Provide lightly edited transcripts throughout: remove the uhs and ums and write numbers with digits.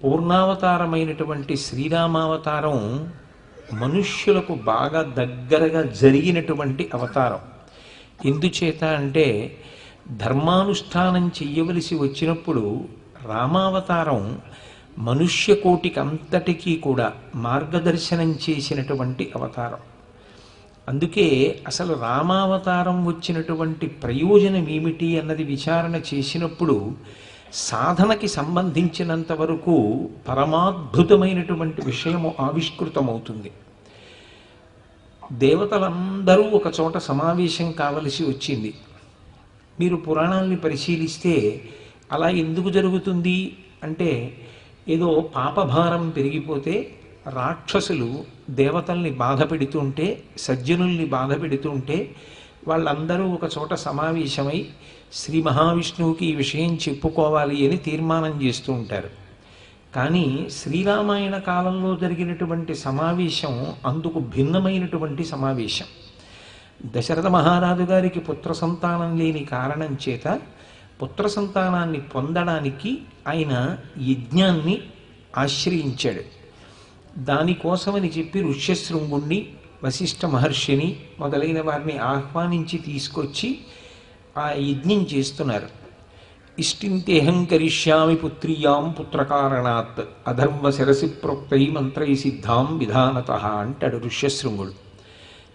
పూర్ణావతారమైనటువంటి శ్రీరామావతారం మనుష్యులకు బాగా దగ్గరగా జరిగినటువంటి అవతారం. ఎందుచేత అంటే ధర్మానుష్ఠానం చెయ్యవలసి వచ్చినప్పుడు రామావతారం మనుష్య కోటికి అంతటికీ కూడా మార్గదర్శనం చేసినటువంటి అవతారం. అందుకే అసలు రామావతారం వచ్చినటువంటి ప్రయోజనం ఏమిటి అన్నది విచారణ చేసినప్పుడు సాధనకి సంబంధించినంత వరకు పరమాద్భుతమైనటువంటి విషయము ఆవిష్కృతమవుతుంది. దేవతలందరూ ఒక చోట సమావేశం కావలసి వచ్చింది. మీరు పురాణాల్ని పరిశీలిస్తే అలా ఎందుకు జరుగుతుంది అంటే, ఏదో పాపభారం పెరిగిపోతే రాక్షసులు దేవతల్ని బాధ పెడుతుంటే, సజ్జనుల్ని బాధ పెడుతుంటే వాళ్ళందరూ ఒక చోట సమావేశమై శ్రీ మహావిష్ణువుకి ఈ విషయం చెప్పుకోవాలి అని తీర్మానం చేస్తూ ఉంటారు. కానీ శ్రీరామాయణ కాలంలో జరిగినటువంటి సమావేశం అందుకు భిన్నమైనటువంటి సమావేశం. దశరథ మహారాజు గారికి పుత్ర సంతానం లేని కారణం చేత పుత్ర సంతానాన్ని పొందడానికి ఆయన యజ్ఞాన్ని ఆశ్రయించాడు. దానికోసమని చెప్పి ఋష్యశృంగుణ్ణి, వశిష్ఠ మహర్షిని మొదలైన వారిని ఆహ్వానించి తీసుకొచ్చి ఆ యజ్ఞం చేస్తున్నారు. ఇష్టింతేహం కరిష్యామి పుత్రియాం పుత్రకారణాత్ అధర్వ శిరసి ప్రోక్తై మంత్రై సిద్ధాం విధానత అంటాడు ఋష్యశృంగుడు.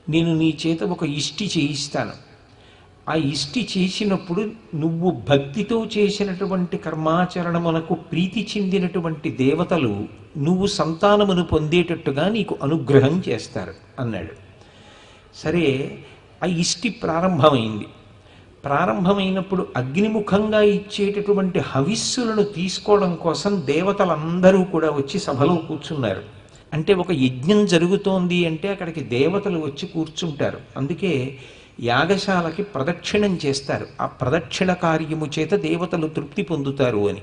నేను నీ చేత ఒక ఇష్టి చేయిస్తాను. ఆ ఇష్టి చేసినప్పుడు నువ్వు భక్తితో చేసినటువంటి కర్మాచరణమునకు ప్రీతి చెందినటువంటి దేవతలు నువ్వు సంతానమును పొందేటట్టుగా నీకు అనుగ్రహం చేస్తారు అన్నాడు. సరే, ఆ ఇష్టి ప్రారంభమైంది. ప్రారంభమైనప్పుడు అగ్నిముఖంగా ఇచ్చేటటువంటి హవిస్సులను తీసుకోవడం కోసం దేవతలందరూ కూడా వచ్చి సభలో కూర్చున్నారు. అంటే ఒక యజ్ఞం జరుగుతోంది అంటే అక్కడికి దేవతలు వచ్చి కూర్చుంటారు. అందుకే యాగశాలకి ప్రదక్షిణం చేస్తారు. ఆ ప్రదక్షిణ కార్యము చేత దేవతలు తృప్తి పొందుతారు అని.